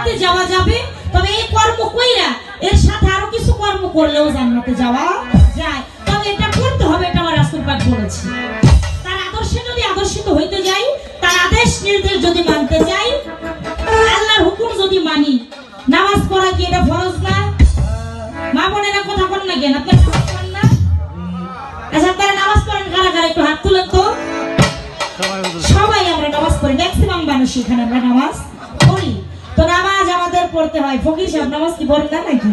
জান্নাতে যাওয়া যাবে, তবে এই কর্ম কইরা এর সাথে আরো কিছু কর্ম করলেও জান্নাতে যাওয়া যায়। তবে এটা করতে হবে, এটা আমার রাসূল পাক বলেছে। তার আদর্শে যদি আদর্শিত হইতে যাই, তার আদেশ নির্দেশ যদি মানতে যাই, আল্লাহর হুকুম যদি মানি, নামাজ পড়া কি এটা ফরজ না? মা বোনেরা কথা বলেন না কেন? আপনারা নামাজ পড়েন না? আচ্ছা, আপনারা নামাজ পড়েন কারা কারা? একটু হাত তুলেন তো। সবাই আমরা নামাজ পড়ি, ম্যাক্সিমাম মানুষ এখানে আমরা নামাজ পড়ি। তো নামাজ আমাদের পড়তে হয়। ফকির সাহেব নামাজ কি পড়েন না নাকি?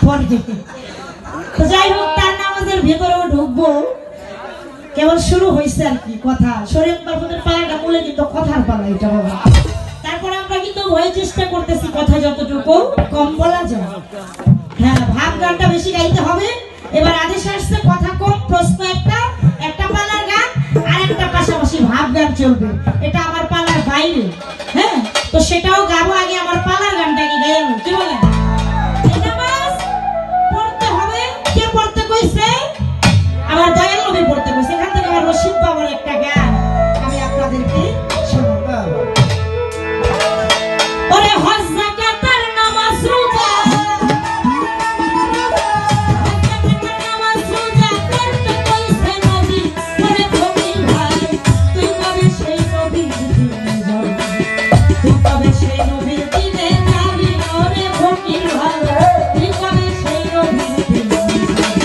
পড়ে। তো যাই হোক, তার নামাজের ভেতরেও ঢুকবো, কেবল শুরু হয়েছে আর কি কথা। শরীয়ত মারফতের পালাটা বলে কিন্তু কথার পালা এটা বাবা। তারপর আমরা কিন্তু ভয়ে চেষ্টা করতেছি কথা যতটুকু কম বলা যায়। হ্যাঁ, ভাব গানটা বেশি গাইতে হবে। এবার আদেশ আসছে কথা কম, প্রশ্ন একটা পালার গান আর একটা পাশাপাশি ভাব গান চলবে। এটা আমার পালার বাইরে। হ্যাঁ, তো সেটাও গাবো, আগে আমার পালার গানটা কি গাইবো, কি বলেন? এটা বাস পড়তে হবে। কে পড়তে কইছে? আমার দয়াল নবী পড়তে কইছে। এখান থেকে আমার রশিদ বাবার একটা গান আমি আপনাদেরকে শোনাবো। ওরে হজ যাকাত আর নামাজ রোজা, নামাজ রোজা করতে কইছে নবী। ওরে ফকির ভাই, তুই কবে সেই নবীর দিনে যাবি? তুই কবে সেই নবীর দিনে যাবি? ওরে ফকির ভাই, তুই কবে সেই নবীর দিনে যাবি?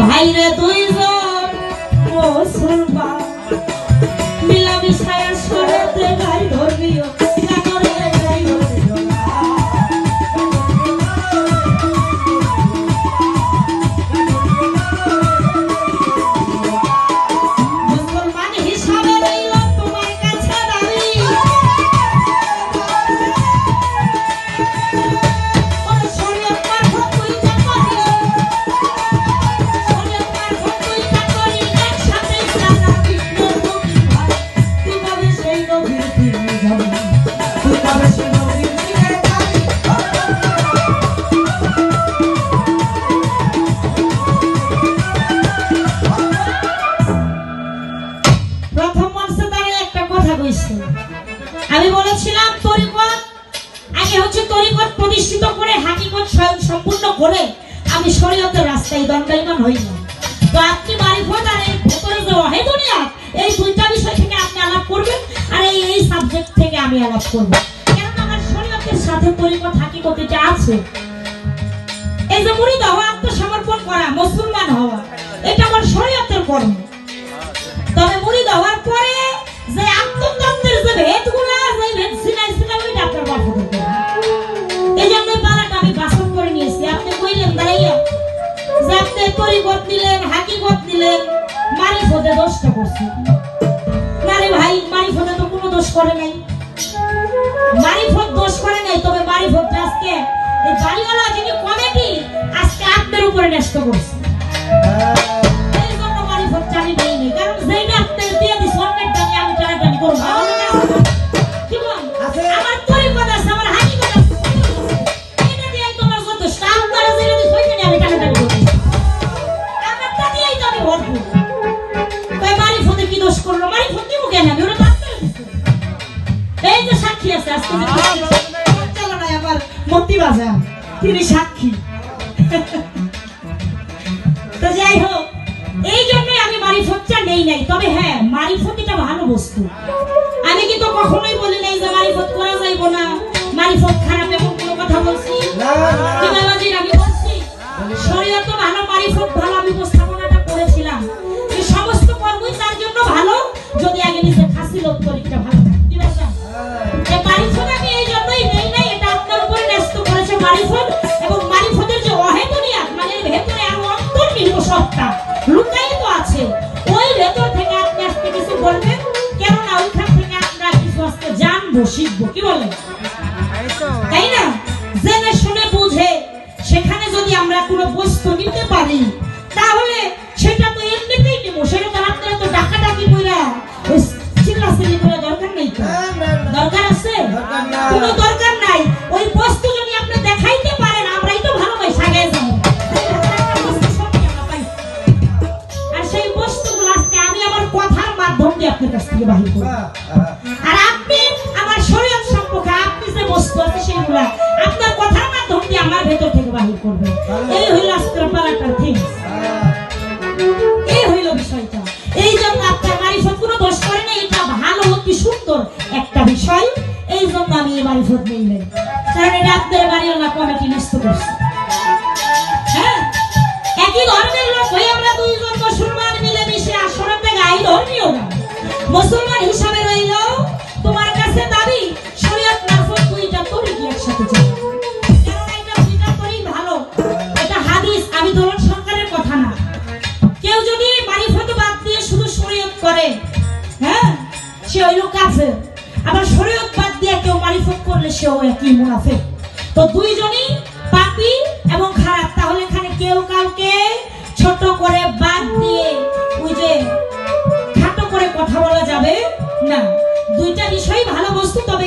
ভাইরে দুইজন মুসলমান মিলামি ছায়া সরেতে গাই ধর্মীয় কানরে গাই মুসলমান হিসাবে রইল তোমার কাছে দাবি। শরীয়ত মারফত তুই যা করিস, আমি বলেছিলাম তরিকত আগে হচ্ছে তরিকত প্রতিষ্ঠিত করে হাকিকত স্বয়ং সম্পূর্ণ করে আমি শরীয়তের রাস্তায় দণ্ডায়মান হই না। তো আপনি মারিফত আর এর ভেতরে যে ওয়াহিদুনিয়াত, এই দুইটা বিষয় থেকে আপনি আলাপ করবেন, আর এই সাবজেক্ট থেকে আমি আলাপ করব। কারণ আমার শরীয়তের সাথে তরিকত হাকিকত এটা আছে। এই যে মুরিদ হওয়া, আত্মসমর্পণ করা, মুসলমান হওয়া, এটা আমার শরীয়তের কর্ম। তবে মুরিদ হওয়ার পরে যে আত্মতত্ত্বের যে ভেদগুলো, যে ভেদ সিনাইছিলাম, ওইটা আপনার মারফত করতে হবে। এই জন্য পালাটা আমি বাসন করে নিয়েছি। আপনি কইলেন দাঁড়াইয়া যে আপনি তরিকত নিলেন, হাকিকত নিলেন, মারিফতে দোষটা করছে। না রে ভাই, মারিফতে তো কোনো দোষ করে নাই। মারিফত দোষ করে নাই, তবে মারিফত আজকে এই বাড়িওয়ালা যিনি কমিটি আজকে আপনার উপরে ন্যস্ত করছে। এই জন্য মারিফত আমি দেইনি, কারণ যেটা আপনি দিয়ে দিস অন্যের দামি আমি টানাটানি করবো। কি বল? আমার তরিকত আছে, আমার হাকিকত আছে, এটা দিয়েই তোমার যথেষ্ট। আপনারা যেটা দিস ওইটা নিয়ে আমি টানাটানি করবো। আমারটা দিয়েই তো আমি ভরপুর। তাই মারিফতে কি দোষ করলো? মারিফত দিব কেন? আমি ওরা ডাক্তার দিচ্ছি। এই যে সাক্ষী আছে আজকে, চলো না আবার মতি বাজার, তিনি সাক্ষী। তো যাই হোক, এই জন্যই আমি মারিফতটা নেই নাই। তবে হ্যাঁ, মারিফত এটা ভালো বস্তু। আমি কিন্তু কখনোই বলি নাই যে মারিফত করা যাইব না, মারিফত খারাপ, এমন কোনো কথা বলছি না। আমি বলছি শরীয়ত ভালো, মারিফত ভালো। আমি উপস্থাপনাটা করেছিলাম যে সমস্ত কর্মই তার জন্য ভালো যদি আগে নিজে খাসি লোক তরিকটা ভালো থাকে। কি বলছেন? এই মারিফত আমি এই জন্যই নেই নাই, এটা আপনার উপরে ন্যস্ত করেছে মারিফত। এবং মারিফতের যে ওয়াহিদুনিয়াত, মানে ভেতরে আরো অন্তর্নিহিত সত্তা লুকায়িত আছে, ওই ভেতর থেকে আপনি আজকে কিছু বলবেন। বস্তু নিতে পারি তাহলে সেটা তো এমনিতেই নেবো, সেটা তো আপনারা তো ডাকাডাকি কইরা ওই চিল্লাচিল্লি করে দরকার নেই তো। দরকার আছে? কোনো দরকার নাই। ওই বস্তু যদি আপনি দেখাইতে পারেন আমরাই তো ভালো ভাই সাগায় যাবো। আর সেই বস্তুগুলো আজকে আমি আমার কথার মাধ্যম দিয়ে আপনার কাছ থেকে বাহির করব। আর আপনি আমার শরীয়ত সম্পর্কে আপনি যে বস্তু আছে সেগুলা আপনার কথার মাধ্যম দিয়ে আমার ভেতর থেকে বাহির করবেন। এই হইল আজকের পালাটার থিংস। এই হইল বিষয়টা। এই জন্য আপনার মারিফত কোনো দোষ করে না, এটা ভালো অতি সুন্দর একটা বিষয়। এই জন্য আমি এই মারিফত নিলাম, কারণ এটা আপনার বাড়িওয়ালা কমিটি নষ্ট করছে। হ্যাঁ, একই ধর্মের লোক হয়ে আমরা দুইজন মুসলমান মিলেমিশে আসরতে গাই ধর্মীয় গান। মুসলমান হিসাবে রইল তোমার কাছে দাবি শরীয়ত মারফত দুইটা তরিক একসাথে চলে, কারণ এটা দুইটা তরিক ভালো। এটা হাদিস আবিদুল্লাহ সরকারের কথা না। কেউ যদি মারিফত বাদ দিয়ে শুধু শরীয়ত করে, হ্যাঁ, সে হইল কাফের। আবার শরীয়ত বাদ দিয়ে কেউ মারিফত করলে সেও একই মুনাফিক। তো দুইজনই পাপী এবং খারাপ। তাহলে এখানে কেউ কাউকে ছোট করে বাদ দিয়ে ওই যে খাটো করে কথা বলা যাবে না। দুইটা বিষয় ভালো বস্তু, তবে